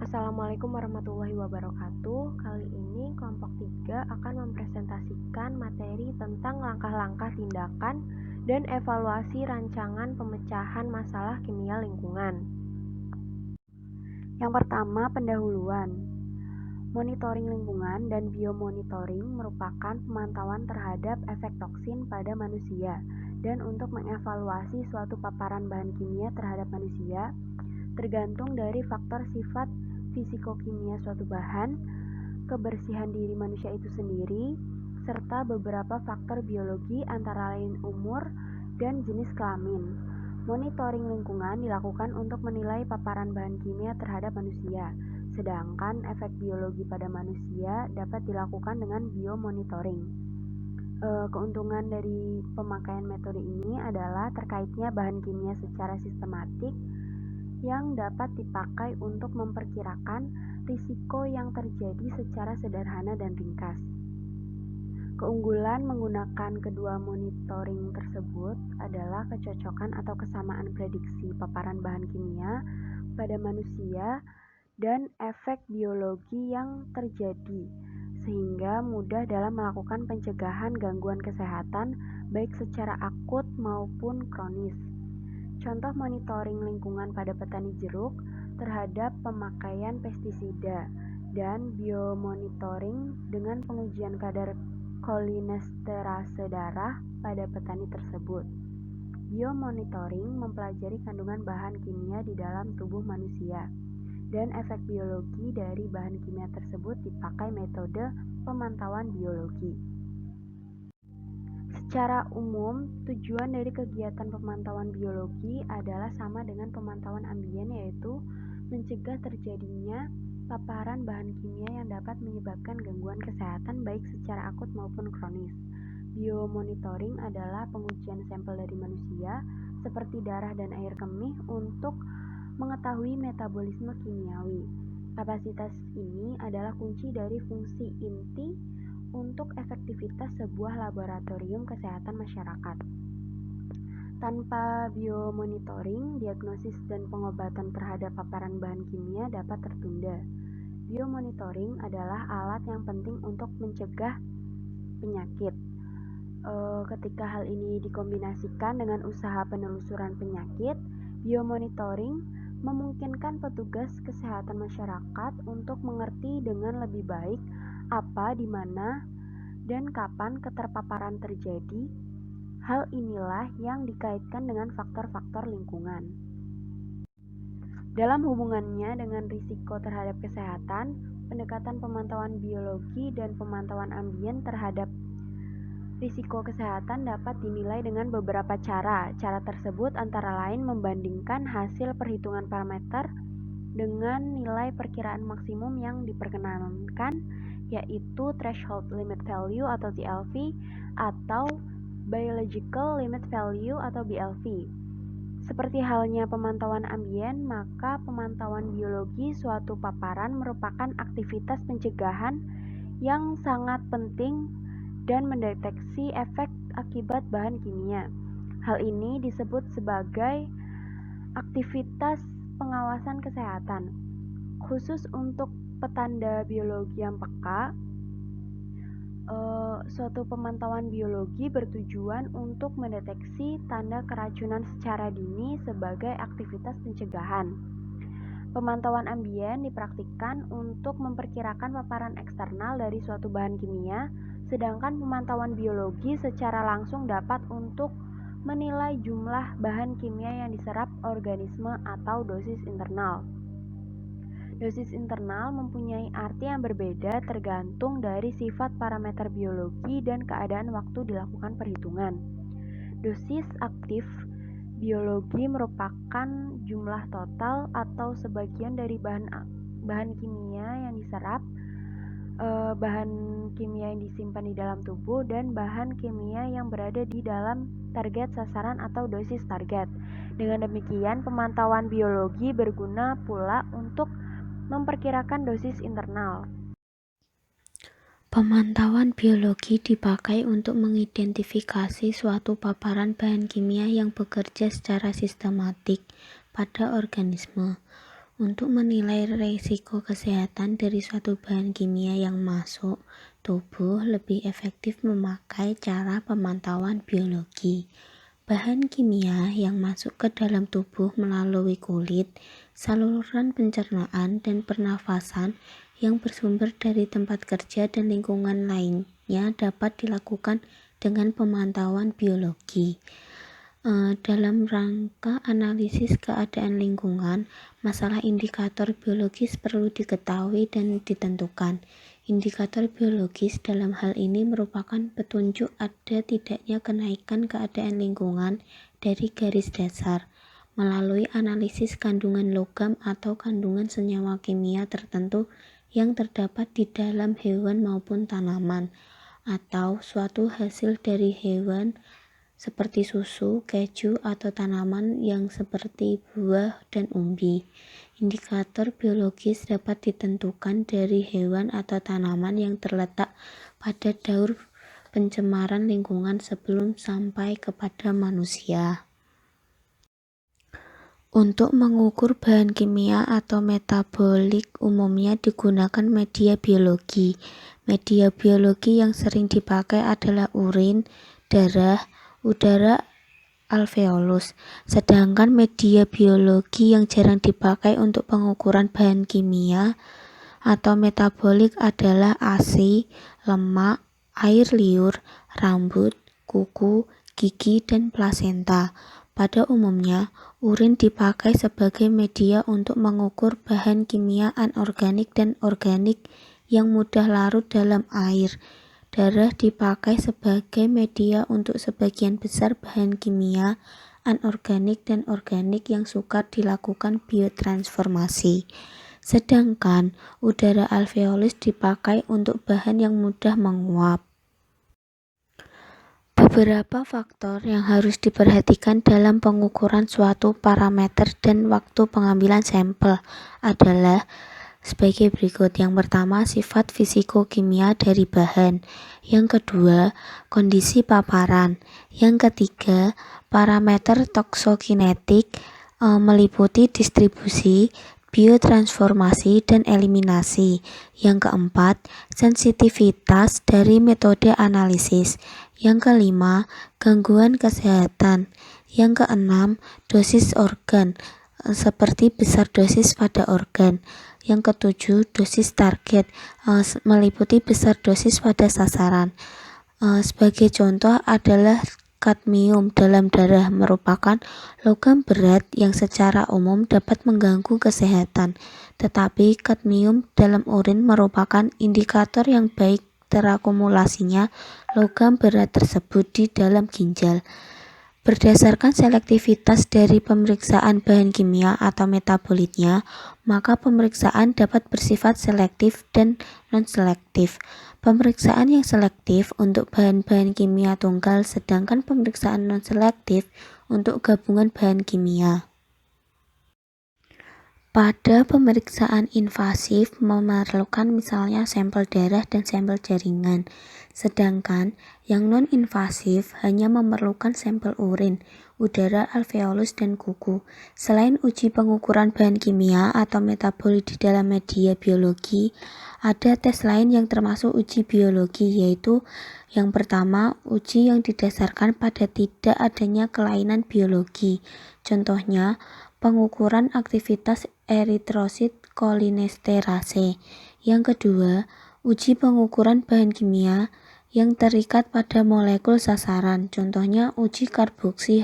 Assalamualaikum warahmatullahi wabarakatuh. Kali ini kelompok 3 akan mempresentasikan materi tentang langkah-langkah tindakan dan evaluasi rancangan pemecahan masalah kimia lingkungan. Yang pertama, pendahuluan. Monitoring lingkungan dan biomonitoring merupakan pemantauan terhadap efek toksin pada manusia, dan untuk mengevaluasi suatu paparan bahan kimia terhadap manusia tergantung dari faktor sifat fisikokimia suatu bahan, kebersihan diri manusia itu sendiri, serta beberapa faktor biologi antara lain umur dan jenis kelamin. Monitoring lingkungan dilakukan untuk menilai paparan bahan kimia terhadap manusia, sedangkan efek biologi pada manusia dapat dilakukan dengan biomonitoring. Keuntungan dari pemakaian metode ini adalah terkaitnya bahan kimia secara sistematik yang dapat dipakai untuk memperkirakan risiko yang terjadi secara sederhana dan ringkas. Keunggulan menggunakan kedua monitoring tersebut adalah kecocokan atau kesamaan prediksi paparan bahan kimia pada manusia dan efek biologi yang terjadi, sehingga mudah dalam melakukan pencegahan gangguan kesehatan baik secara akut maupun kronis. Contoh monitoring lingkungan pada petani jeruk terhadap pemakaian pestisida dan biomonitoring dengan pengujian kadar kolinesterase darah pada petani tersebut. Biomonitoring mempelajari kandungan bahan kimia di dalam tubuh manusia, dan efek biologi dari bahan kimia tersebut dipakai metode pemantauan biologi. Secara umum, tujuan dari kegiatan pemantauan biologi adalah sama dengan pemantauan ambien, yaitu mencegah terjadinya paparan bahan kimia yang dapat menyebabkan gangguan kesehatan baik secara akut maupun kronis. Biomonitoring adalah pengujian sampel dari manusia, seperti darah dan air kemih, untuk mengetahui metabolisme kimiawi. Kapasitas ini adalah kunci dari fungsi inti untuk efektivitas sebuah laboratorium kesehatan masyarakat. Tanpa biomonitoring, diagnosis dan pengobatan terhadap paparan bahan kimia dapat tertunda. Biomonitoring adalah alat yang penting untuk mencegah penyakit. Ketika hal ini dikombinasikan dengan usaha penelusuran penyakit, biomonitoring memungkinkan petugas kesehatan masyarakat untuk mengerti dengan lebih baik apa, di mana, dan kapan keterpaparan terjadi. Hal inilah yang dikaitkan dengan faktor-faktor lingkungan. Dalam hubungannya dengan risiko terhadap kesehatan, pendekatan pemantauan biologi dan pemantauan ambien terhadap risiko kesehatan dapat dinilai dengan beberapa cara. Cara tersebut antara lain membandingkan hasil perhitungan parameter dengan nilai perkiraan maksimum yang diperkenankan, yaitu threshold limit value atau TLV atau biological limit value atau BLV. Seperti halnya pemantauan ambien, maka pemantauan biologi suatu paparan merupakan aktivitas pencegahan yang sangat penting dan mendeteksi efek akibat bahan kimia. Hal ini disebut sebagai aktivitas pengawasan kesehatan. Khusus untuk petanda biologi yang peka, suatu pemantauan biologi bertujuan untuk mendeteksi tanda keracunan secara dini sebagai aktivitas pencegahan. Pemantauan ambien dipraktikkan untuk memperkirakan paparan eksternal dari suatu bahan kimia, sedangkan pemantauan biologi secara langsung dapat untuk menilai jumlah bahan kimia yang diserap organisme atau dosis internal. Dosis internal mempunyai arti yang berbeda tergantung dari sifat parameter biologi dan keadaan waktu dilakukan perhitungan. Dosis aktif biologi merupakan jumlah total atau sebagian dari bahan kimia yang diserap, bahan kimia yang disimpan di dalam tubuh, dan bahan kimia yang berada di dalam target sasaran atau dosis target. Dengan demikian, pemantauan biologi berguna pula untuk memperkirakan dosis internal. Pemantauan biologi dipakai untuk mengidentifikasi suatu paparan bahan kimia yang bekerja secara sistematik pada organisme. Untuk menilai risiko kesehatan dari suatu bahan kimia yang masuk tubuh, lebih efektif memakai cara pemantauan biologi. Bahan kimia yang masuk ke dalam tubuh melalui kulit, saluran pencernaan, dan pernafasan yang bersumber dari tempat kerja dan lingkungan lainnya dapat dilakukan dengan pemantauan biologi. Dalam rangka analisis keadaan lingkungan, masalah indikator biologis perlu diketahui dan ditentukan. Indikator biologis dalam hal ini merupakan petunjuk ada tidaknya kenaikan keadaan lingkungan dari garis dasar melalui analisis kandungan logam atau kandungan senyawa kimia tertentu yang terdapat di dalam hewan maupun tanaman, atau suatu hasil dari hewan seperti susu, keju, atau tanaman yang seperti buah dan umbi. Indikator biologis dapat ditentukan dari hewan atau tanaman yang terletak pada daur pencemaran lingkungan sebelum sampai kepada manusia. Untuk mengukur bahan kimia atau metabolik umumnya digunakan media biologi. Media biologi yang sering dipakai adalah urin, darah, udara, alveolus. Sedangkan media biologi yang jarang dipakai untuk pengukuran bahan kimia atau metabolik adalah ASI, lemak, air liur, rambut, kuku, gigi, dan plasenta. Pada umumnya, urin dipakai sebagai media untuk mengukur bahan kimia anorganik dan organik yang mudah larut dalam air. Darah dipakai sebagai media untuk sebagian besar bahan kimia anorganik dan organik yang sukar dilakukan biotransformasi. Sedangkan udara alveolus dipakai untuk bahan yang mudah menguap. Beberapa faktor yang harus diperhatikan dalam pengukuran suatu parameter dan waktu pengambilan sampel adalah sebagai berikut. Yang pertama, sifat fisiko-kimia dari bahan. Yang kedua, kondisi paparan. Yang ketiga, parameter toksokinetik meliputi distribusi, biotransformasi, dan eliminasi. Yang keempat, sensitivitas dari metode analisis. Yang kelima, gangguan kesehatan. Yang keenam, dosis organ, seperti besar dosis pada organ. Yang ketujuh, dosis target, meliputi besar dosis pada sasaran. Sebagai contoh adalah kadmium dalam darah, merupakan logam berat yang secara umum dapat mengganggu kesehatan. Tetapi kadmium dalam urin merupakan indikator yang baik terakumulasinya logam berat tersebut di dalam ginjal. Berdasarkan selektivitas dari pemeriksaan bahan kimia atau metabolitnya, maka pemeriksaan dapat bersifat selektif dan non-selektif. Pemeriksaan yang selektif untuk bahan-bahan kimia tunggal, sedangkan pemeriksaan non-selektif untuk gabungan bahan kimia. Pada pemeriksaan invasif memerlukan misalnya sampel darah dan sampel jaringan, sedangkan yang non-invasif hanya memerlukan sampel urin, udara, alveolus, dan kuku. Selain uji pengukuran bahan kimia atau metabolit di dalam media biologi, ada tes lain yang termasuk uji biologi, yaitu yang pertama, uji yang didasarkan pada tidak adanya kelainan biologi. Contohnya, pengukuran aktivitas eritrosit kolinesterase. Yang kedua, uji pengukuran bahan kimia yang terikat pada molekul sasaran. Contohnya, uji karboksi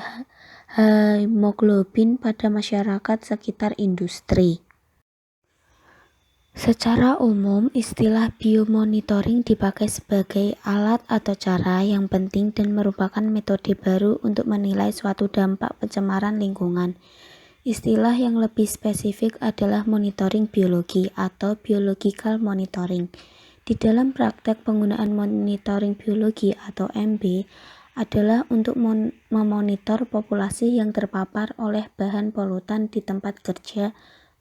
hemoglobin pada masyarakat sekitar industri. Secara umum, istilah biomonitoring dipakai sebagai alat atau cara yang penting dan merupakan metode baru untuk menilai suatu dampak pencemaran lingkungan. Istilah yang lebih spesifik adalah monitoring biologi atau biological monitoring. Di dalam praktek, penggunaan monitoring biologi atau MB adalah untuk memonitor populasi yang terpapar oleh bahan polutan di tempat kerja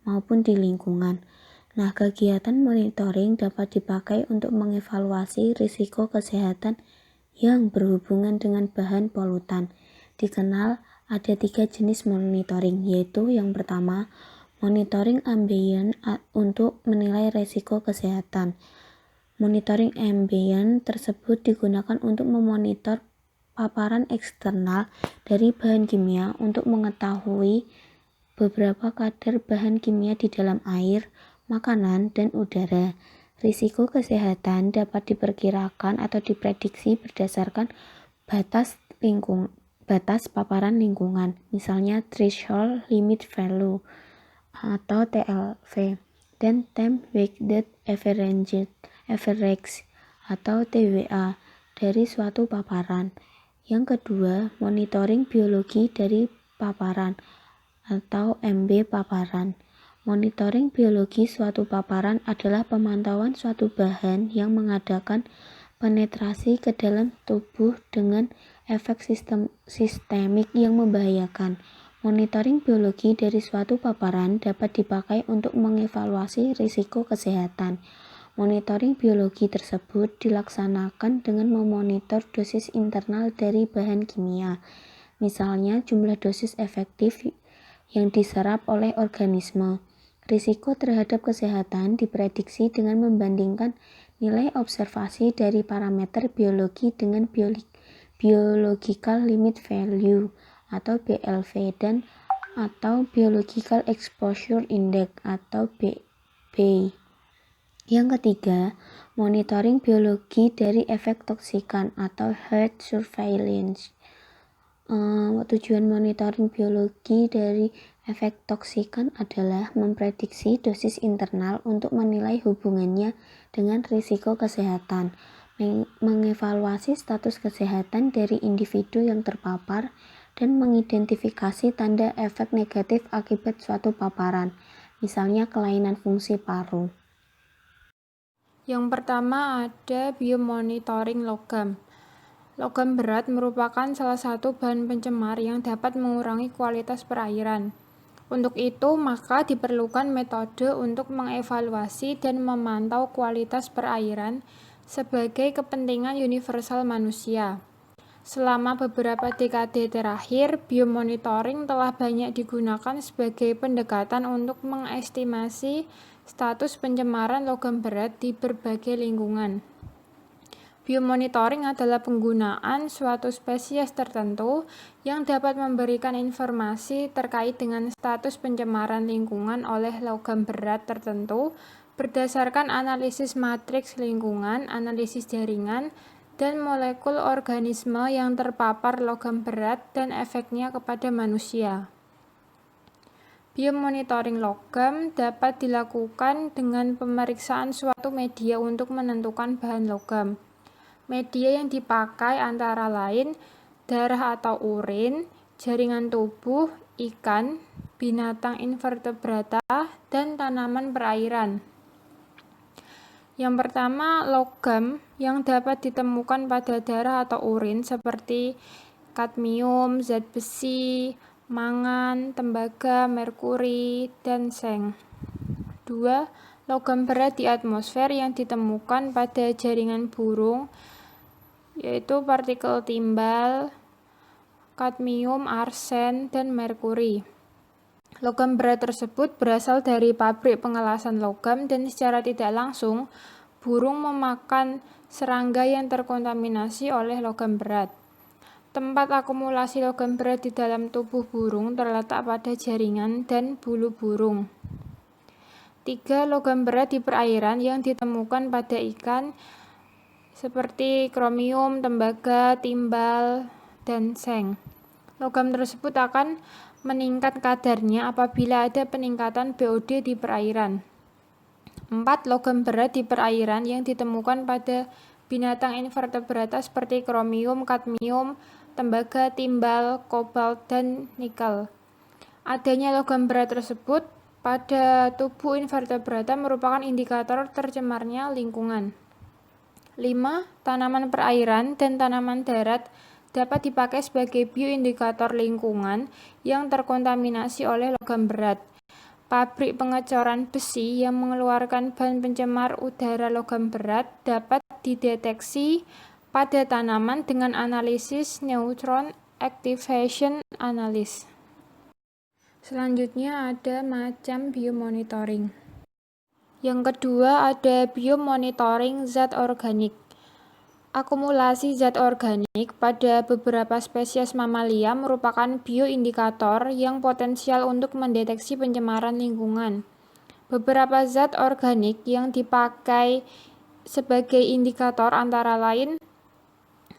maupun di lingkungan. Nah, kegiatan monitoring dapat dipakai untuk mengevaluasi risiko kesehatan yang berhubungan dengan bahan polutan. Dikenal ada 3 jenis monitoring, yaitu yang pertama, Monitoring ambien untuk menilai risiko kesehatan. Monitoring ambien tersebut digunakan untuk memonitor paparan eksternal dari bahan kimia untuk mengetahui beberapa kadar bahan kimia di dalam air, makanan, dan udara. Risiko kesehatan dapat diperkirakan atau diprediksi berdasarkan batas paparan lingkungan, misalnya threshold limit value atau TLV, dan time weighted average atau TWA dari suatu paparan. Yang kedua, monitoring biologi dari paparan atau MB paparan. Monitoring biologi suatu paparan adalah pemantauan suatu bahan yang mengadakan penetrasi ke dalam tubuh dengan efek sistemik yang membahayakan. Monitoring biologi dari suatu paparan dapat dipakai untuk mengevaluasi risiko kesehatan. Monitoring biologi tersebut dilaksanakan dengan memonitor dosis internal dari bahan kimia, misalnya jumlah dosis efektif yang diserap oleh organisme. Risiko terhadap kesehatan diprediksi dengan membandingkan nilai observasi dari parameter biologi dengan biological limit value atau BLV dan atau biological exposure index atau BEI. Yang ketiga, monitoring biologi dari efek toksikan atau health surveillance. Tujuan monitoring biologi dari efek toksikan adalah memprediksi dosis internal untuk menilai hubungannya dengan risiko kesehatan, mengevaluasi status kesehatan dari individu yang terpapar, dan mengidentifikasi tanda efek negatif akibat suatu paparan, misalnya kelainan fungsi paru. Yang pertama ada biomonitoring logam. Logam berat merupakan salah satu bahan pencemar yang dapat mengurangi kualitas perairan. Untuk itu, maka diperlukan metode untuk mengevaluasi dan memantau kualitas perairan sebagai kepentingan universal manusia. Selama beberapa dekade terakhir, biomonitoring telah banyak digunakan sebagai pendekatan untuk mengestimasi status pencemaran logam berat di berbagai lingkungan. Biomonitoring adalah penggunaan suatu spesies tertentu yang dapat memberikan informasi terkait dengan status pencemaran lingkungan oleh logam berat tertentu berdasarkan analisis matriks lingkungan, analisis jaringan, dan molekul organisme yang terpapar logam berat dan efeknya kepada manusia. Biomonitoring logam dapat dilakukan dengan pemeriksaan suatu media untuk menentukan bahan logam. Media yang dipakai antara lain darah atau urin, jaringan tubuh, ikan, binatang invertebrata, dan tanaman perairan. Yang pertama, logam yang dapat ditemukan pada darah atau urin seperti kadmium, zat besi, mangan, tembaga, merkuri, dan seng. 2. Logam berat di atmosfer yang ditemukan pada jaringan burung, yaitu partikel timbal, kadmium, arsen, dan merkuri. Logam berat tersebut berasal dari pabrik pengelasan logam dan secara tidak langsung, burung memakan serangga yang terkontaminasi oleh logam berat. Tempat akumulasi logam berat di dalam tubuh burung terletak pada jaringan dan bulu burung. 3. Logam berat di perairan yang ditemukan pada ikan seperti kromium, tembaga, timbal, dan seng. Logam tersebut akan meningkat kadarnya apabila ada peningkatan BOD di perairan. 4. Logam berat di perairan yang ditemukan pada binatang invertebrata seperti kromium, kadmium, tembaga, timbal, kobalt, dan nikel. Adanya logam berat tersebut pada tubuh invertebrata merupakan indikator tercemarnya lingkungan. 5. Tanaman perairan dan tanaman darat dapat dipakai sebagai bioindikator lingkungan yang terkontaminasi oleh logam berat. Pabrik pengecoran besi yang mengeluarkan bahan pencemar udara logam berat dapat dideteksi pada tanaman dengan analisis neutron activation analysis. Selanjutnya ada macam biomonitoring. Yang kedua ada biomonitoring zat organik. Akumulasi zat organik pada beberapa spesies mamalia merupakan bioindikator yang potensial untuk mendeteksi pencemaran lingkungan. Beberapa zat organik yang dipakai sebagai indikator antara lain: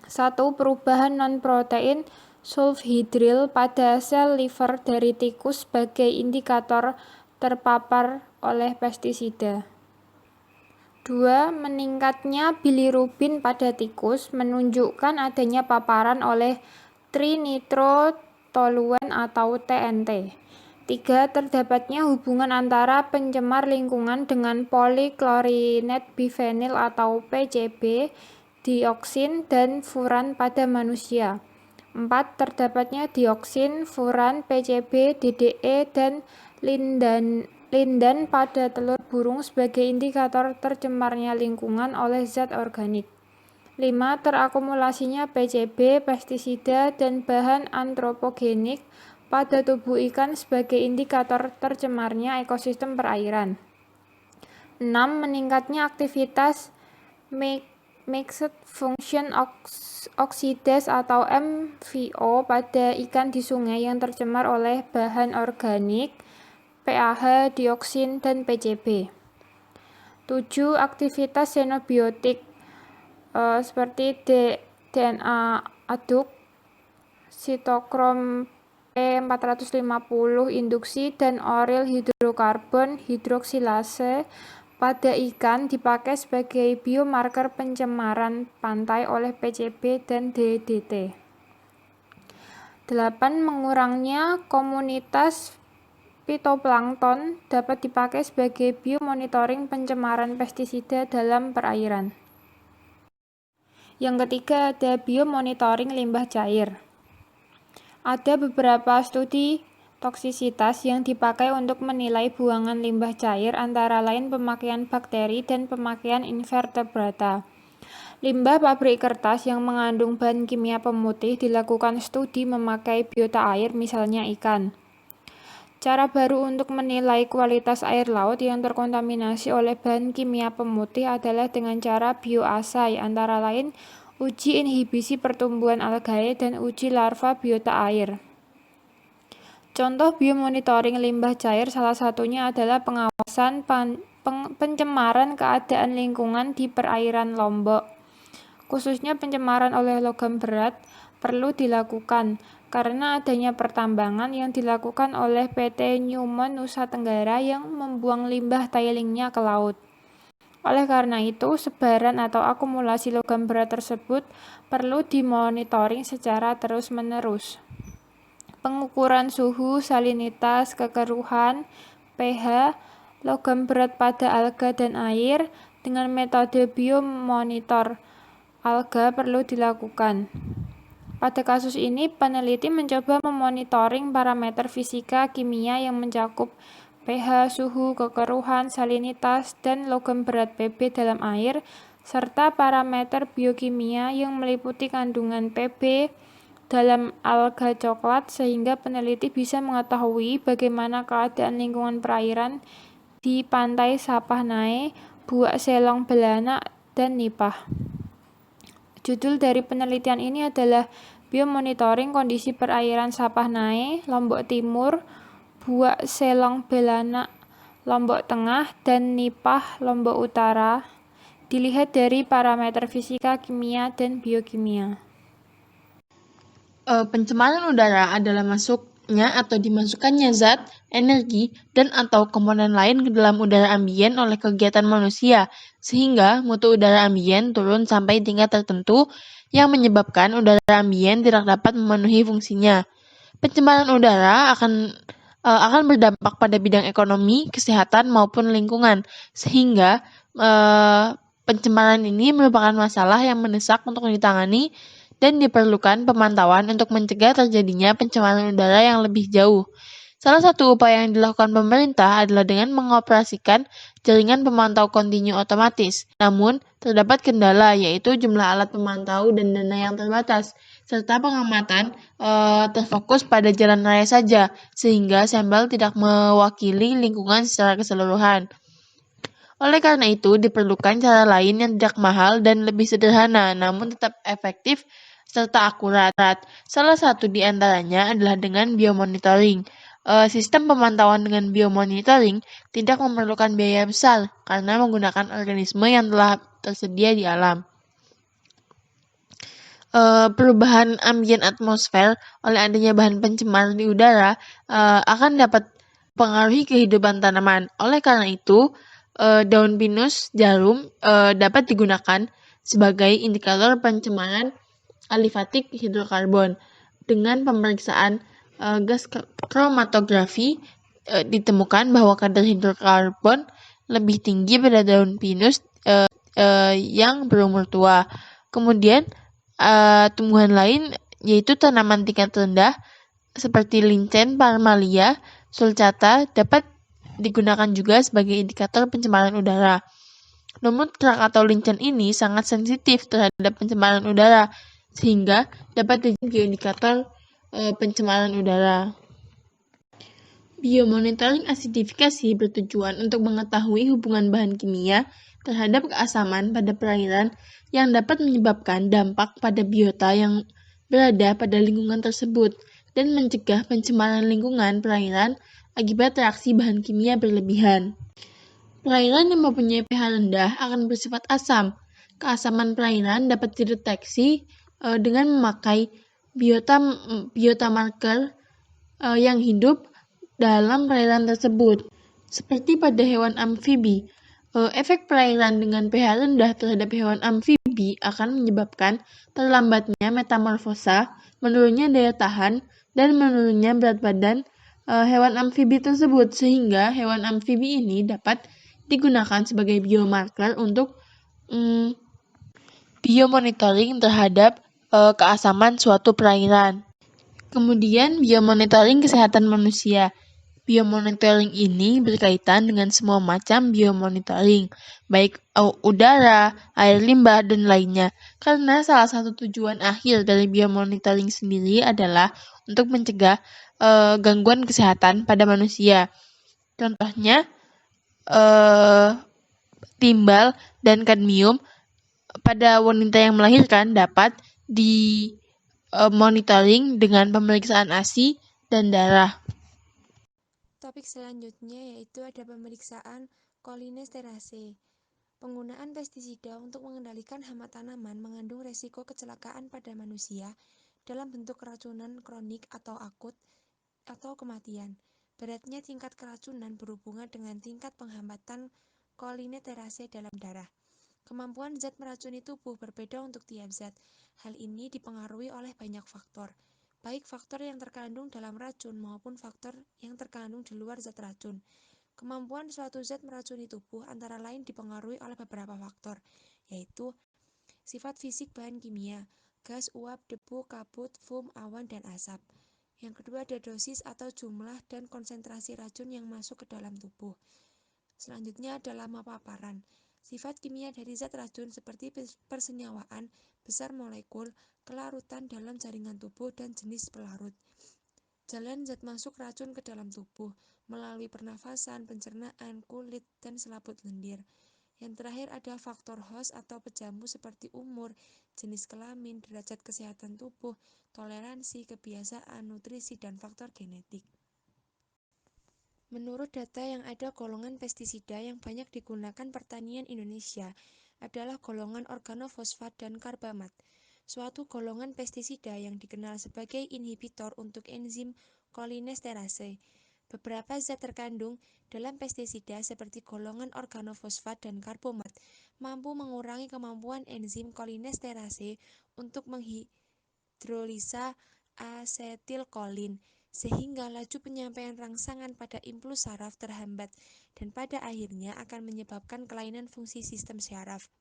1. Perubahan non-protein sulfhidril pada sel liver dari tikus sebagai indikator terpapar oleh pestisida. 2. Meningkatnya bilirubin pada tikus menunjukkan adanya paparan oleh trinitrotoluen atau TNT. 3. Terdapatnya hubungan antara pencemar lingkungan dengan poliklorinat bifenil atau PCB, dioksin, dan furan pada manusia. 4. Terdapatnya dioksin, furan, PCB, DDE, dan lindan pada telur burung sebagai indikator tercemarnya lingkungan oleh zat organik. 5. Terakumulasinya PCB, pestisida, dan bahan antropogenik pada tubuh ikan sebagai indikator tercemarnya ekosistem perairan. 6. Meningkatnya aktivitas Mixed Function Oxidase atau MFO pada ikan di sungai yang tercemar oleh bahan organik, PAH, dioksin, dan PCB. 7. Aktivitas xenobiotik seperti DNA aduk, sitokrom P450 induksi, dan oril hidrokarbon hidroksilase pada ikan dipakai sebagai biomarker pencemaran pantai oleh PCB dan DDT. 8. Mengurangnya komunitas fitoplankton dapat dipakai sebagai biomonitoring pencemaran pestisida dalam perairan. Yang ketiga ada biomonitoring limbah cair. Ada beberapa studi toksisitas yang dipakai untuk menilai buangan limbah cair, antara lain pemakaian bakteri dan pemakaian invertebrata. Limbah pabrik kertas yang mengandung bahan kimia pemutih dilakukan studi memakai biota air, misalnya ikan. Cara baru untuk menilai kualitas air laut yang terkontaminasi oleh bahan kimia pemutih adalah dengan cara bioassay, antara lain uji inhibisi pertumbuhan algae dan uji larva biota air. Contoh biomonitoring limbah cair salah satunya adalah pengawasan pencemaran keadaan lingkungan di perairan Lombok. Khususnya pencemaran oleh logam berat perlu dilakukan karena adanya pertambangan yang dilakukan oleh PT Newmont Nusa Tenggara yang membuang limbah tailingnya ke laut. Oleh karena itu, sebaran atau akumulasi logam berat tersebut perlu dimonitoring secara terus-menerus. Pengukuran suhu, salinitas, kekeruhan, pH, logam berat pada alga dan air dengan metode biomonitor alga perlu dilakukan. Pada kasus ini, peneliti mencoba memonitoring parameter fisika kimia yang mencakup pH, suhu, kekeruhan, salinitas, dan logam berat Pb dalam air, serta parameter biokimia yang meliputi kandungan Pb dalam alga coklat, sehingga peneliti bisa mengetahui bagaimana keadaan lingkungan perairan di pantai Sapahnae, Buak Selong Belanak, dan Nipah. Judul dari penelitian ini adalah Biomonitoring Kondisi Perairan Sapahnae, Lombok Timur, Buak Selong Belanak, Lombok Tengah, dan Nipah, Lombok Utara, dilihat dari parameter fisika, kimia, dan biokimia. Pencemaran udara adalah masuknya atau dimasukkannya zat, energi, dan atau komponen lain ke dalam udara ambien oleh kegiatan manusia, sehingga mutu udara ambien turun sampai tingkat tertentu yang menyebabkan udara ambien tidak dapat memenuhi fungsinya. Pencemaran udara akan berdampak pada bidang ekonomi, kesehatan, maupun lingkungan, sehingga pencemaran ini merupakan masalah yang mendesak untuk ditangani dan diperlukan pemantauan untuk mencegah terjadinya pencemaran udara yang lebih jauh. Salah satu upaya yang dilakukan pemerintah adalah dengan mengoperasikan jaringan pemantau kontinu otomatis. Namun, terdapat kendala, yaitu jumlah alat pemantau dan dana yang terbatas, serta pengamatan terfokus pada jalan raya saja, sehingga sampel tidak mewakili lingkungan secara keseluruhan. Oleh karena itu, diperlukan cara lain yang tidak mahal dan lebih sederhana, namun tetap efektif serta akurat. Salah satu di antaranya adalah dengan biomonitoring. Sistem pemantauan dengan biomonitoring tidak memerlukan biaya besar karena menggunakan organisme yang telah tersedia di alam. Perubahan ambien atmosfer oleh adanya bahan pencemar di udara akan dapat mempengaruhi kehidupan tanaman. Oleh karena itu, daun pinus jarum dapat digunakan sebagai indikator pencemaran alifatik hidrokarbon. Dengan pemeriksaan gas kromatografi, ditemukan bahwa kadar hidrokarbon lebih tinggi pada daun pinus yang berumur tua. Kemudian tumbuhan lain yaitu tanaman tingkat rendah seperti lincen parmalia sulcata dapat digunakan juga sebagai indikator pencemaran udara. Namun kerak atau lincen ini sangat sensitif terhadap pencemaran udara sehingga dapat dijadikan bioindikator pencemaran udara. Biomonitoring asidifikasi bertujuan untuk mengetahui hubungan bahan kimia terhadap keasaman pada perairan yang dapat menyebabkan dampak pada biota yang berada pada lingkungan tersebut dan mencegah pencemaran lingkungan perairan akibat reaksi bahan kimia berlebihan. Perairan yang mempunyai pH rendah akan bersifat asam. Keasaman perairan dapat dideteksi dengan memakai biota marker yang hidup dalam perairan tersebut. Seperti pada hewan amfibi, efek perairan dengan pH rendah terhadap hewan amfibi akan menyebabkan terlambatnya metamorfosa, menurunnya daya tahan, dan menurunnya berat badan hewan amfibi tersebut, sehingga hewan amfibi ini dapat digunakan sebagai biomarker untuk biomonitoring terhadap keasaman suatu perairan. Kemudian biomonitoring kesehatan manusia. Biomonitoring ini berkaitan dengan semua macam biomonitoring, baik udara, air limbah, dan lainnya. Karena salah satu tujuan akhir dari biomonitoring sendiri adalah untuk mencegah gangguan kesehatan pada manusia. Contohnya, timbal dan kadmium pada wanita yang melahirkan dapat dimonitoring dengan pemeriksaan ASI dan darah. Topik selanjutnya yaitu ada pemeriksaan kolinesterase. Penggunaan pestisida untuk mengendalikan hama tanaman mengandung resiko kecelakaan pada manusia dalam bentuk keracunan kronik atau akut atau kematian. Beratnya tingkat keracunan berhubungan dengan tingkat penghambatan kolinesterase dalam darah. Kemampuan zat meracuni tubuh berbeda untuk tiap zat. Hal ini dipengaruhi oleh banyak faktor, baik faktor yang terkandung dalam racun maupun faktor yang terkandung di luar zat racun. Kemampuan suatu zat meracuni tubuh antara lain dipengaruhi oleh beberapa faktor, yaitu sifat fisik bahan kimia, gas, uap, debu, kabut, foam, awan, dan asap. Yang kedua ada dosis atau jumlah dan konsentrasi racun yang masuk ke dalam tubuh. Selanjutnya ada lama paparan. Sifat kimia dari zat racun seperti persenyawaan, besar molekul, kelarutan dalam jaringan tubuh, dan jenis pelarut. Jalan zat masuk racun ke dalam tubuh melalui pernafasan, pencernaan, kulit, dan selaput lendir. Yang terakhir ada faktor host atau pejamu seperti umur, jenis kelamin, derajat kesehatan tubuh, toleransi, kebiasaan, nutrisi, dan faktor genetik. Menurut data yang ada, golongan pestisida yang banyak digunakan pertanian Indonesia adalah golongan organofosfat dan karbamat, suatu golongan pestisida yang dikenal sebagai inhibitor untuk enzim kolinesterase. Beberapa zat terkandung dalam pestisida seperti golongan organofosfat dan karbomat mampu mengurangi kemampuan enzim kolinesterase untuk menghidrolisa asetilkolin, sehingga laju penyampaian rangsangan pada impuls saraf terhambat dan pada akhirnya akan menyebabkan kelainan fungsi sistem syaraf.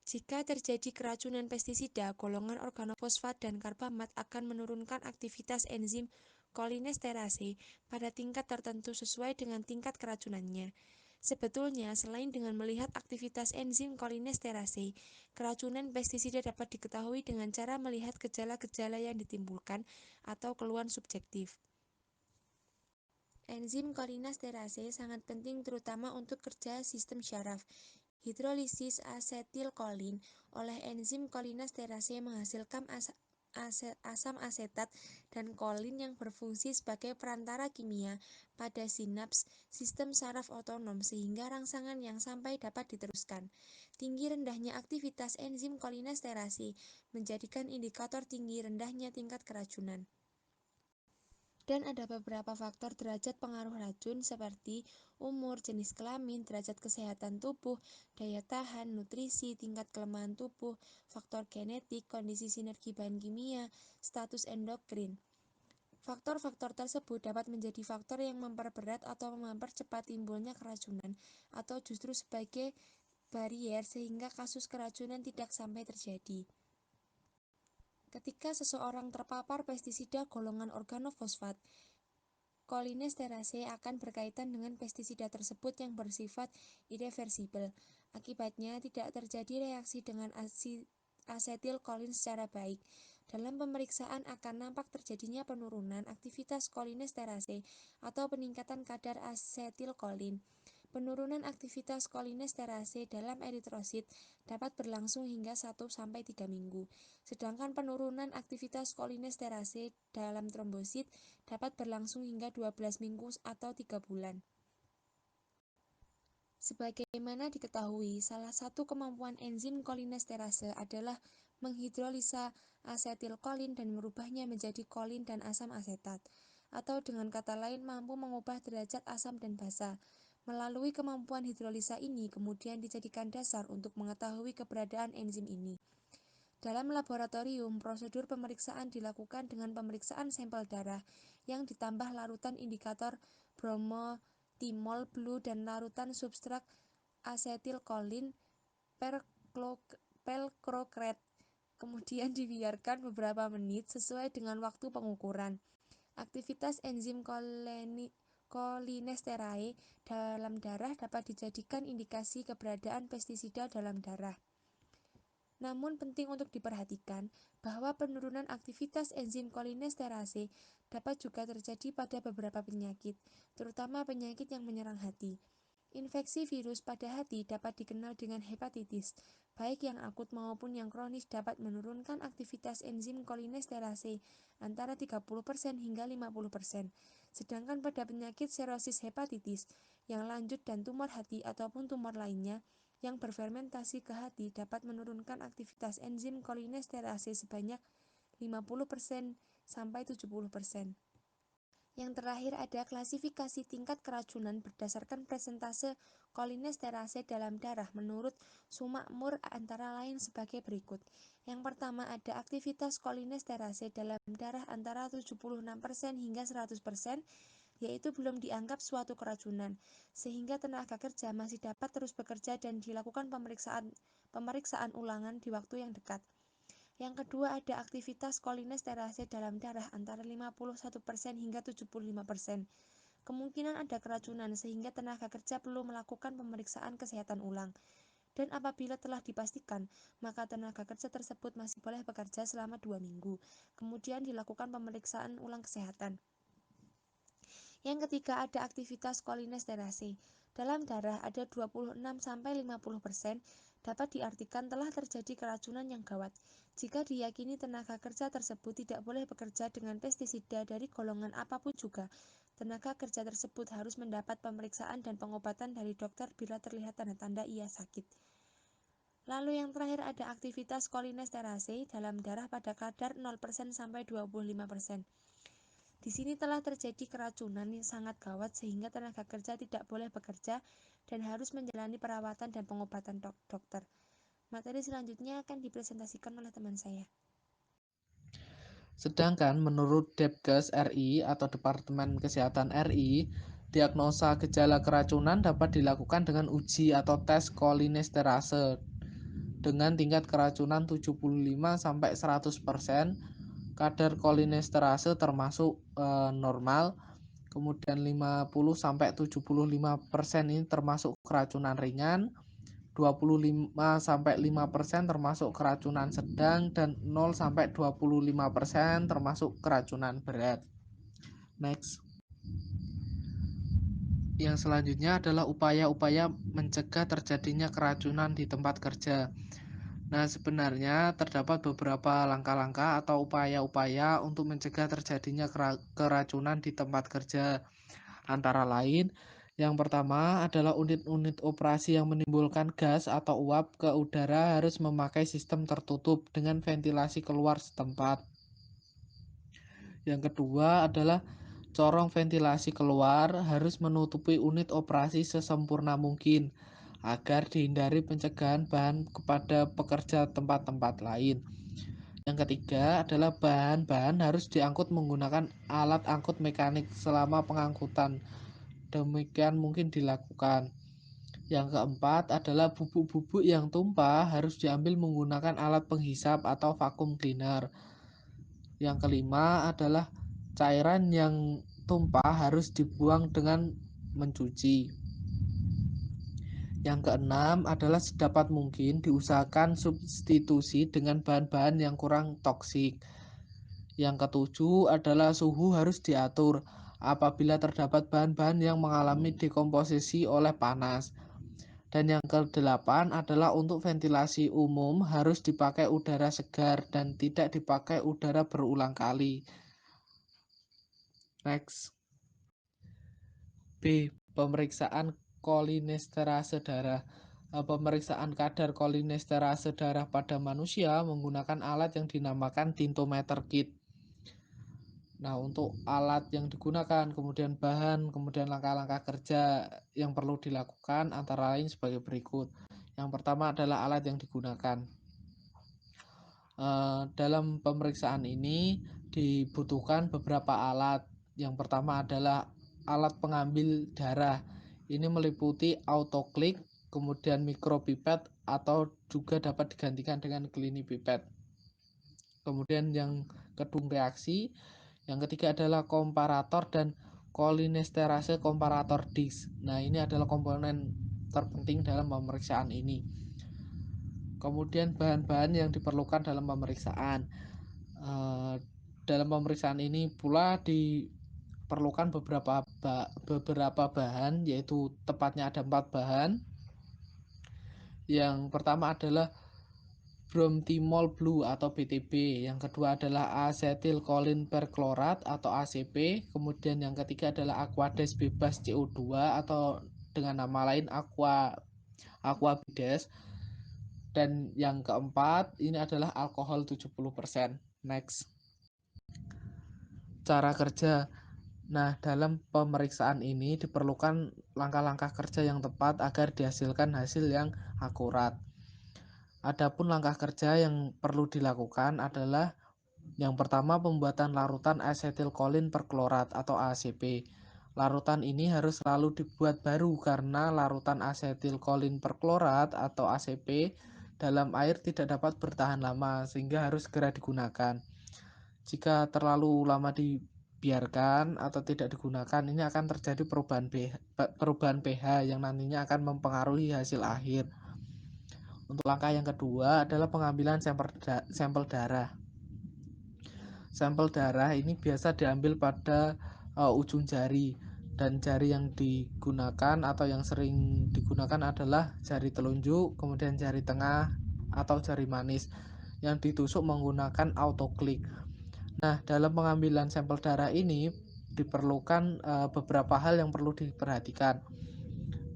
Jika terjadi keracunan pestisida, golongan organofosfat dan karbamat akan menurunkan aktivitas enzim kolinesterase pada tingkat tertentu sesuai dengan tingkat keracunannya. Sebetulnya, selain dengan melihat aktivitas enzim kolinesterase, keracunan pestisida dapat diketahui dengan cara melihat gejala-gejala yang ditimbulkan atau keluhan subjektif. Enzim kolinesterase sangat penting terutama untuk kerja sistem syaraf. Hidrolisis asetilkolin oleh enzim kolinesterase menghasilkan asam asetat dan kolin yang berfungsi sebagai perantara kimia pada sinaps sistem saraf otonom sehingga rangsangan yang sampai dapat diteruskan. Tinggi rendahnya aktivitas enzim kolinesterase menjadikan indikator tinggi rendahnya tingkat keracunan. Dan ada beberapa faktor derajat pengaruh racun seperti umur, jenis kelamin, derajat kesehatan tubuh, daya tahan, nutrisi, tingkat kelemahan tubuh, faktor genetik, kondisi sinergi bahan kimia, status endokrin. Faktor-faktor tersebut dapat menjadi faktor yang memperberat atau mempercepat timbulnya keracunan atau justru sebagai barier sehingga kasus keracunan tidak sampai terjadi. Ketika seseorang terpapar pestisida golongan organofosfat, kolinesterase akan berkaitan dengan pestisida tersebut yang bersifat irreversibel. Akibatnya, tidak terjadi reaksi dengan asetilkolin secara baik. Dalam pemeriksaan akan nampak terjadinya penurunan aktivitas kolinesterase atau peningkatan kadar asetilkolin. Penurunan aktivitas kolinesterase dalam eritrosit dapat berlangsung hingga 1-3 minggu, sedangkan penurunan aktivitas kolinesterase dalam trombosit dapat berlangsung hingga 12 minggu atau 3 bulan. Sebagaimana diketahui, salah satu kemampuan enzim kolinesterase adalah menghidrolisa asetilkolin dan merubahnya menjadi kolin dan asam asetat, atau dengan kata lain mampu mengubah derajat asam dan basa. Melalui kemampuan hidrolisa ini kemudian dijadikan dasar untuk mengetahui keberadaan enzim ini. Dalam laboratorium, prosedur pemeriksaan dilakukan dengan pemeriksaan sampel darah yang ditambah larutan indikator bromothymol blue dan larutan substrat asetilkolin velcrocret. Kemudian dibiarkan beberapa menit sesuai dengan waktu pengukuran. Aktivitas enzim kolinesterase dalam darah dapat dijadikan indikasi keberadaan pestisida dalam darah. Namun penting untuk diperhatikan bahwa penurunan aktivitas enzim kolinesterase dapat juga terjadi pada beberapa penyakit, terutama penyakit yang menyerang hati. Infeksi virus pada hati dapat dikenal dengan hepatitis, baik yang akut maupun yang kronis dapat menurunkan aktivitas enzim kolinesterase antara 30% hingga 50%. Sedangkan pada penyakit serosis hepatitis yang lanjut dan tumor hati ataupun tumor lainnya yang berfermentasi ke hati dapat menurunkan aktivitas enzim kolinesterase sebanyak 50% sampai 70%. Yang terakhir ada klasifikasi tingkat keracunan berdasarkan presentase kolinesterase dalam darah menurut Sumakmur antara lain sebagai berikut. Yang pertama ada aktivitas kolinesterase dalam darah antara 76% hingga 100%, yaitu belum dianggap suatu keracunan, sehingga tenaga kerja masih dapat terus bekerja dan dilakukan pemeriksaan ulangan di waktu yang dekat. Yang kedua ada aktivitas kolinesterase dalam darah antara 51% hingga 75%. Kemungkinan ada keracunan sehingga tenaga kerja perlu melakukan pemeriksaan kesehatan ulang. Dan apabila telah dipastikan, maka tenaga kerja tersebut masih boleh bekerja selama 2 minggu. Kemudian dilakukan pemeriksaan ulang kesehatan. Yang ketiga ada aktivitas kolinesterase. Dalam darah ada 26-50%, dapat diartikan telah terjadi keracunan yang gawat. Jika diyakini tenaga kerja tersebut tidak boleh bekerja dengan pestisida dari golongan apapun juga, tenaga kerja tersebut harus mendapat pemeriksaan dan pengobatan dari dokter bila terlihat tanda-tanda ia sakit. Lalu yang terakhir ada aktivitas kolinesterase dalam darah pada kadar 0% sampai 25%. Di sini telah terjadi keracunan yang sangat gawat sehingga tenaga kerja tidak boleh bekerja dan harus menjalani perawatan dan pengobatan dokter. Materi selanjutnya akan dipresentasikan oleh teman saya. Sedangkan menurut Depkes RI atau Departemen Kesehatan RI, diagnosa gejala keracunan dapat dilakukan dengan uji atau tes kolinesterase dengan tingkat keracunan 75-100%. Kadar kolinesterase termasuk normal, Kemudian 50-75% ini termasuk keracunan ringan, 25-5% termasuk keracunan sedang, dan 0-25% termasuk keracunan berat. Next. Yang selanjutnya adalah upaya-upaya mencegah terjadinya keracunan di tempat kerja. Nah, sebenarnya terdapat beberapa langkah-langkah atau upaya-upaya untuk mencegah terjadinya keracunan di tempat kerja. Antara lain, yang pertama adalah unit-unit operasi yang menimbulkan gas atau uap ke udara harus memakai sistem tertutup dengan ventilasi keluar setempat. Yang kedua adalah corong ventilasi keluar harus menutupi unit operasi sesempurna mungkin agar dihindari pencegahan bahan kepada pekerja tempat-tempat lain. Yang ketiga adalah bahan-bahan harus diangkut menggunakan alat angkut mekanik selama pengangkutan. Demikian mungkin dilakukan. Yang keempat adalah bubuk-bubuk yang tumpah harus diambil menggunakan alat penghisap atau vacuum cleaner. Yang kelima adalah cairan yang tumpah harus dibuang dengan mencuci. Yang keenam adalah sedapat mungkin diusahakan substitusi dengan bahan-bahan yang kurang toksik. Yang ketujuh adalah suhu harus diatur apabila terdapat bahan-bahan yang mengalami dekomposisi oleh panas. Dan yang kedelapan adalah untuk ventilasi umum harus dipakai udara segar dan tidak dipakai udara berulang kali. Next. B. Pemeriksaan kolinesterase darah. Pemeriksaan kadar kolinesterase darah pada manusia menggunakan alat yang dinamakan tintometer kit. Nah, untuk alat yang digunakan, kemudian bahan, kemudian langkah-langkah kerja yang perlu dilakukan antara lain sebagai berikut. Yang pertama adalah alat yang digunakan. Dalam pemeriksaan ini dibutuhkan beberapa alat. Yang pertama adalah alat pengambil darah. Ini meliputi autoklik, kemudian mikropipet atau juga dapat digantikan dengan clinipipet. Kemudian yang kedua reaksi, yang ketiga adalah komparator dan kolinesterase komparator disk. Nah, ini adalah komponen terpenting dalam pemeriksaan ini. Kemudian bahan-bahan yang diperlukan dalam pemeriksaan. Dalam pemeriksaan ini pula diperlukan beberapa bahan, yaitu tepatnya ada 4 bahan. Yang pertama adalah bromthymol blue atau BTB, yang kedua adalah asetilkolin perklorat atau ACP, kemudian yang ketiga adalah aquades bebas CO2 atau dengan nama lain aquabides, dan yang keempat ini adalah alkohol 70%. Next. Cara kerja. Nah, dalam pemeriksaan ini diperlukan langkah-langkah kerja yang tepat agar dihasilkan hasil yang akurat. Adapun langkah kerja yang perlu dilakukan adalah yang pertama pembuatan larutan asetilkolin perklorat atau ACP. Larutan ini harus selalu dibuat baru karena larutan asetilkolin perklorat atau ACP dalam air tidak dapat bertahan lama sehingga harus segera digunakan. Jika terlalu lama dibiarkan atau tidak digunakan, ini akan terjadi perubahan pH yang nantinya akan mempengaruhi hasil akhir. Untuk langkah yang kedua adalah pengambilan sampel darah. Sampel darah ini biasa diambil pada ujung jari, dan jari yang digunakan atau yang sering digunakan adalah jari telunjuk, kemudian jari tengah atau jari manis yang ditusuk menggunakan autoklik. Nah, dalam pengambilan sampel darah ini diperlukan beberapa hal yang perlu diperhatikan.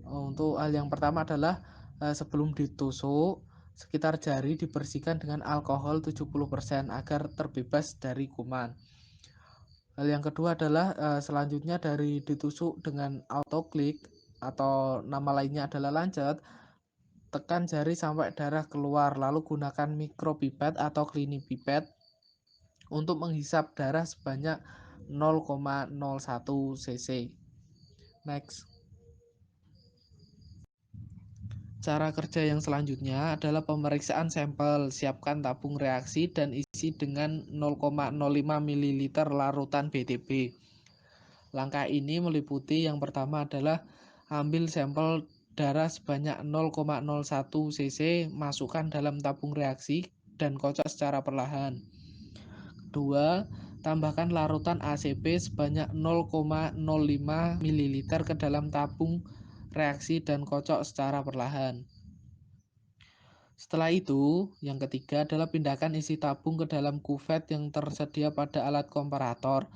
Untuk hal yang pertama adalah sebelum ditusuk, sekitar jari dibersihkan dengan alkohol 70% agar terbebas dari kuman. Hal yang kedua adalah selanjutnya dari ditusuk dengan autoklik atau nama lainnya adalah lancet, tekan jari sampai darah keluar, lalu gunakan mikropipet atau clinipipet untuk menghisap darah sebanyak 0,01 cc. Next. Cara kerja yang selanjutnya adalah pemeriksaan sampel. Siapkan tabung reaksi dan isi dengan 0,05 ml larutan BTB. Langkah ini meliputi yang pertama adalah ambil sampel darah sebanyak 0,01 cc, masukkan dalam tabung reaksi dan kocok secara perlahan. Kedua, tambahkan larutan ACP sebanyak 0,05 ml ke dalam tabung reaksi dan kocok secara perlahan. Setelah itu, yang ketiga adalah pindahkan isi tabung ke dalam kuvet yang tersedia pada alat komparator.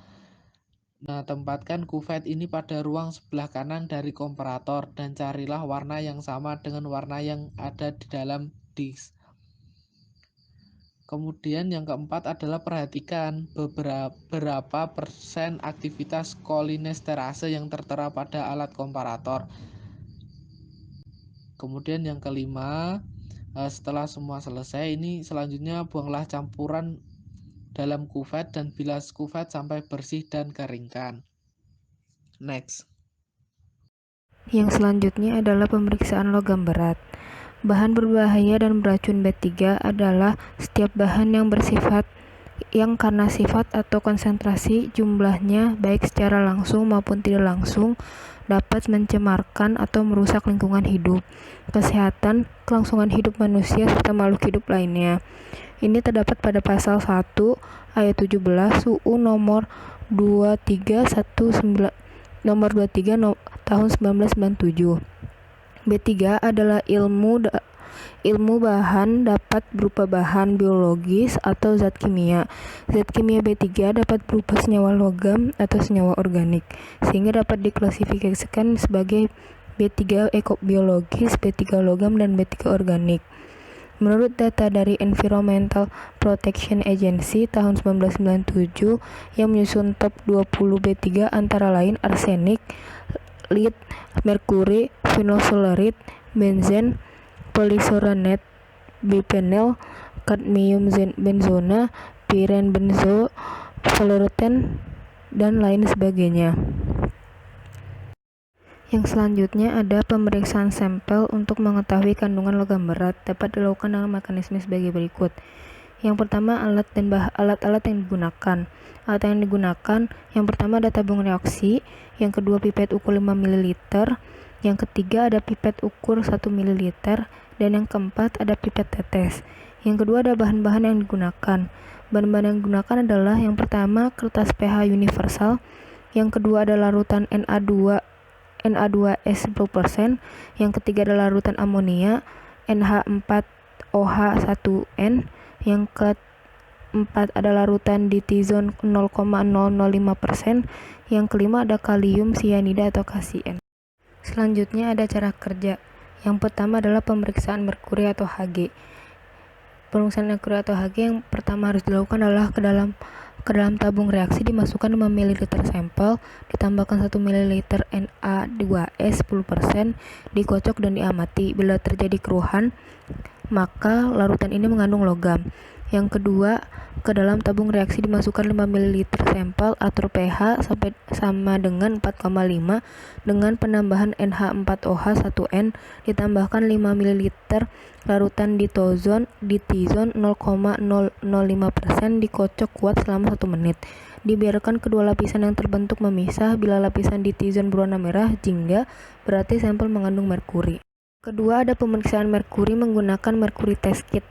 Nah, tempatkan kuvet ini pada ruang sebelah kanan dari komparator dan carilah warna yang sama dengan warna yang ada di dalam disk. Kemudian yang keempat adalah perhatikan berapa persen aktivitas kolinesterase yang tertera pada alat komparator. Kemudian yang kelima, setelah semua selesai, ini selanjutnya buanglah campuran dalam kuvet dan bilas kuvet sampai bersih dan keringkan. Next. Yang selanjutnya adalah pemeriksaan logam berat. Bahan berbahaya dan beracun B3 adalah setiap bahan yang karena sifat atau konsentrasi jumlahnya baik secara langsung maupun tidak langsung dapat mencemarkan atau merusak lingkungan hidup, kesehatan, kelangsungan hidup manusia serta makhluk hidup lainnya. Ini terdapat pada pasal 1 ayat 17 UU nomor 23 tahun 1997. B3 adalah ilmu bahan dapat berupa bahan biologis atau zat kimia. Zat kimia B3 dapat berupa senyawa logam atau senyawa organik, sehingga dapat diklasifikasikan sebagai B3 ekobiologis, B3 logam, dan B3 organik. Menurut data dari Environmental Protection Agency tahun 1997 yang menyusun top 20 B3 antara lain arsenik, lead, merkuri, phenolphthaleate, benzen, polychlorinated biphenyl, kadmium benzona, piren benzo, fluoreten, dan lain sebagainya. Yang selanjutnya ada pemeriksaan sampel untuk mengetahui kandungan logam berat dapat dilakukan dengan mekanisme sebagai berikut. Yang pertama, alat-alat yang digunakan. Alat yang digunakan, yang pertama ada tabung reaksi, yang kedua pipet ukur 5 ml, yang ketiga ada pipet ukur 1 ml, dan yang keempat ada pipet tetes. Yang kedua ada bahan-bahan yang digunakan. Bahan-bahan yang digunakan adalah yang pertama kertas pH universal, yang kedua ada larutan Na2S 10%, yang ketiga adalah larutan amonia NH4OH1N, yang keempat ada larutan ditizon 0,005%, yang kelima ada kalium sianida atau KCN. Selanjutnya ada cara kerja. Yang pertama adalah pemeriksaan merkuri atau Hg. Pemeriksaan merkuri atau Hg yang pertama harus dilakukan adalah ke dalam tabung reaksi dimasukkan 5 ml sampel, ditambahkan 1 ml Na2S 10%, dikocok dan diamati. Bila terjadi keruhan, maka larutan ini mengandung logam. Yang kedua, ke dalam tabung reaksi dimasukkan 5 ml sampel, atur pH sampai sama dengan 4,5 dengan penambahan NH4OH1N, ditambahkan 5 ml larutan ditizon 0,005%, dikocok kuat selama 1 menit. Dibiarkan kedua lapisan yang terbentuk memisah. Bila lapisan ditizon berwarna merah jingga, berarti sampel mengandung merkuri. Kedua, ada pemeriksaan merkuri menggunakan merkuri test kit.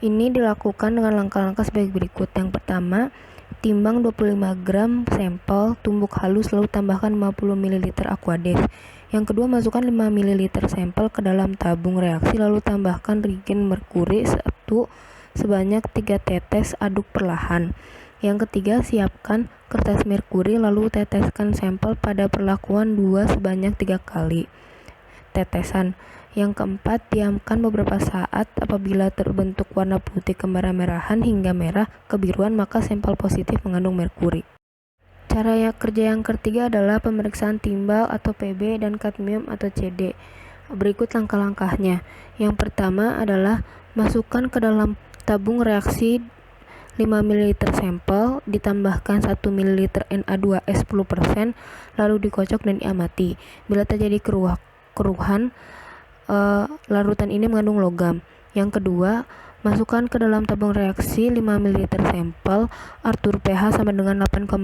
Ini dilakukan dengan langkah-langkah sebagai berikut. Yang pertama, timbang 25 gram sampel, tumbuk halus lalu tambahkan 50 ml Aquades. Yang kedua, masukkan 5 ml sampel ke dalam tabung reaksi lalu tambahkan reagen merkuri 1 sebanyak 3 tetes, aduk perlahan. Yang ketiga, siapkan kertas merkuri lalu teteskan sampel pada perlakuan 2 sebanyak 3 kali tetesan. Yang keempat, diamkan beberapa saat. Apabila terbentuk warna putih kemerah-merahan hingga merah kebiruan, maka sampel positif mengandung merkuri. Cara kerja yang ketiga adalah pemeriksaan timbal atau PB dan kadmium atau CD. Berikut langkah-langkahnya. Yang pertama adalah masukkan ke dalam tabung reaksi 5 ml sampel, ditambahkan 1 ml Na2S 10%, lalu dikocok dan diamati. Bila terjadi keruhan, larutan ini mengandung logam. Yang kedua, Masukkan ke dalam tabung reaksi 5 ml sampel, atur pH sama dengan 8,5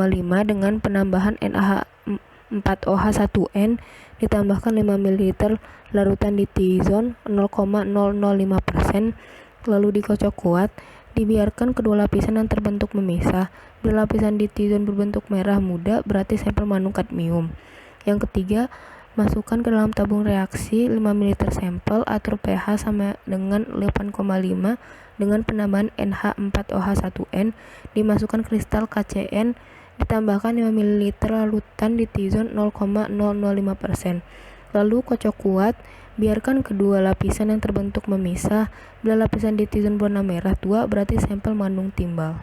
dengan penambahan NaH4OH1N, ditambahkan 5 ml larutan ditizon 0,005%, lalu dikocok kuat. Dibiarkan kedua lapisan yang terbentuk memisah. Bila lapisan ditizon berbentuk merah muda, berarti sampel mengandung kadmium. Yang ketiga, masukkan ke dalam tabung reaksi 5 ml sampel, atur pH sama dengan 8,5 dengan penambahan NH4OH1N, dimasukkan kristal KCN, ditambahkan 5 ml larutan ditizon 0,005%. Lalu kocok kuat, biarkan kedua lapisan yang terbentuk memisah. Bila lapisan ditizon berwarna merah tua, berarti sampel mengandung timbal.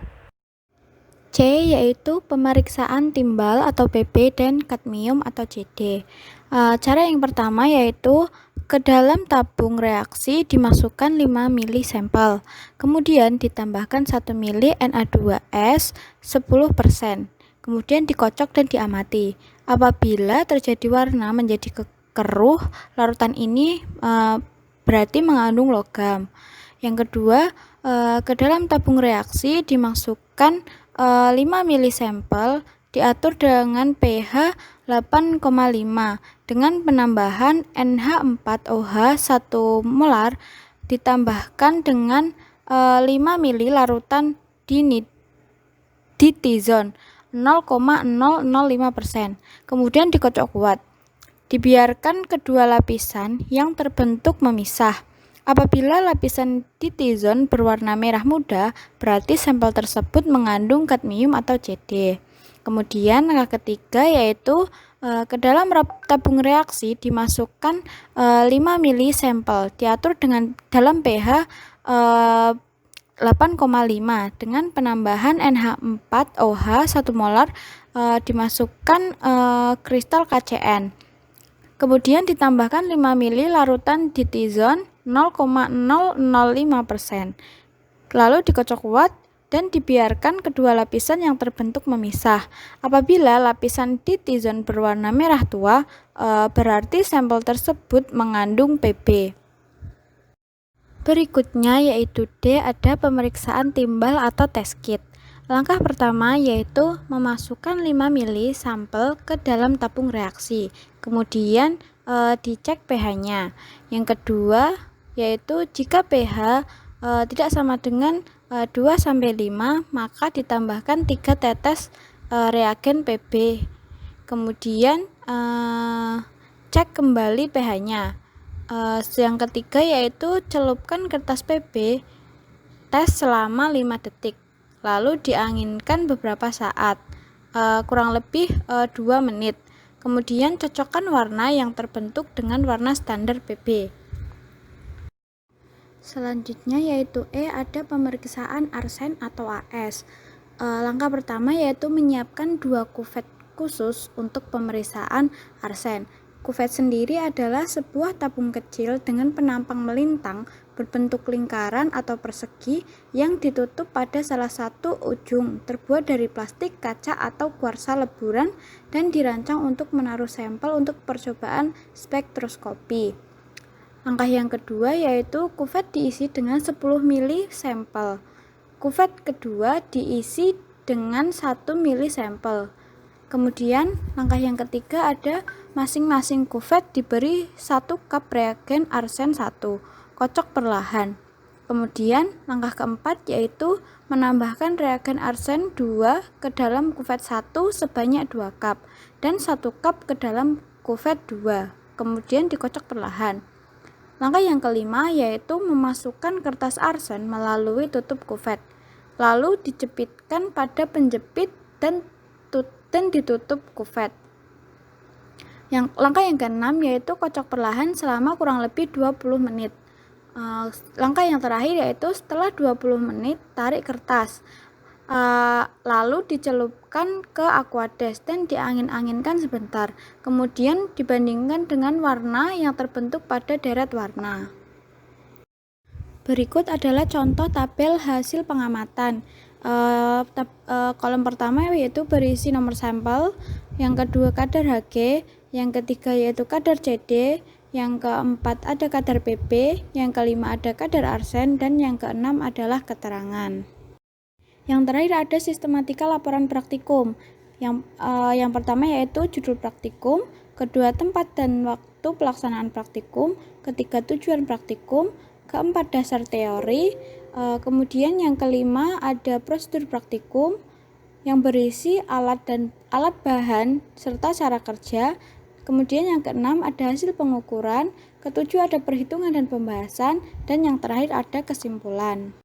C yaitu pemeriksaan timbal atau Pp dan kadmium atau CD. Cara yang pertama yaitu ke dalam tabung reaksi dimasukkan 5 ml sampel, kemudian ditambahkan 1 ml Na2S 10%, kemudian dikocok dan diamati. Apabila terjadi warna menjadi keruh, larutan ini berarti mengandung logam. Yang kedua, ke dalam tabung reaksi dimasukkan 5 ml sampel, diatur dengan pH 8,5 dengan penambahan NH4OH 1 molar, ditambahkan dengan 5 ml larutan ditizon 0,005%, kemudian dikocok kuat. Dibiarkan kedua lapisan yang terbentuk memisah. Apabila lapisan ditizon berwarna merah muda, berarti sampel tersebut mengandung kadmium atau CD. Kemudian langkah ketiga yaitu ke dalam tabung reaksi dimasukkan 5 ml sampel, diatur dengan dalam pH 8,5 dengan penambahan NH4OH 1 molar, dimasukkan kristal KCN. Kemudian ditambahkan 5 ml larutan ditizon 0,005%. Lalu dikocok kuat dan dibiarkan kedua lapisan yang terbentuk memisah. Apabila lapisan ditizon berwarna merah tua, berarti sampel tersebut mengandung Pb. Berikutnya yaitu D, ada pemeriksaan timbal atau test kit. Langkah pertama yaitu memasukkan 5 ml sampel ke dalam tabung reaksi, kemudian dicek pH-nya. Yang kedua yaitu jika pH tidak sama dengan 2-5, maka ditambahkan 3 tetes reagen Pb. Kemudian cek kembali pH-nya. Yang ketiga yaitu celupkan kertas Pb, tes selama 5 detik, lalu dianginkan beberapa saat, kurang lebih 2 menit. Kemudian cocokkan warna yang terbentuk dengan warna standar Pb. Selanjutnya yaitu E, ada pemeriksaan arsen atau AS. Langkah pertama yaitu menyiapkan 2 kuvet khusus untuk pemeriksaan arsen. Kuvet sendiri adalah sebuah tabung kecil dengan penampang melintang berbentuk lingkaran atau persegi yang ditutup pada salah satu ujung, terbuat dari plastik, kaca, atau kuarsa leburan, dan dirancang untuk menaruh sampel untuk percobaan spektroskopi. Langkah yang kedua yaitu kuvet diisi dengan 10 ml sampel. Kuvet kedua diisi dengan 1 ml sampel. Kemudian langkah yang ketiga ada masing-masing kuvet diberi 1 cup reagen arsen 1, kocok perlahan. Kemudian langkah keempat yaitu menambahkan reagen arsen 2 ke dalam kuvet 1 sebanyak 2 cup dan 1 cup ke dalam kuvet 2, kemudian dikocok perlahan. Langkah yang kelima yaitu memasukkan kertas arsen melalui tutup kuvet, lalu dijepitkan pada penjepit dan ditutup kuvet. Langkah yang keenam yaitu kocok perlahan selama kurang lebih 20 menit. Langkah yang terakhir yaitu setelah 20 menit tarik kertas, lalu dicelupkan ke aquades dan diangin-anginkan sebentar, kemudian dibandingkan dengan warna yang terbentuk pada deret warna. Berikut adalah contoh tabel hasil pengamatan. Kolom pertama yaitu berisi nomor sampel, yang kedua kadar Hg, yang ketiga yaitu kadar CD, yang keempat ada kadar Pb, yang kelima ada kadar arsen, dan yang keenam adalah keterangan. Yang terakhir ada sistematika laporan praktikum. Yang pertama yaitu judul praktikum, kedua tempat dan waktu pelaksanaan praktikum, ketiga tujuan praktikum, keempat dasar teori, kemudian yang kelima ada prosedur praktikum yang berisi alat bahan serta cara kerja. Kemudian yang keenam ada hasil pengukuran, ketujuh ada perhitungan dan pembahasan, dan yang terakhir ada kesimpulan.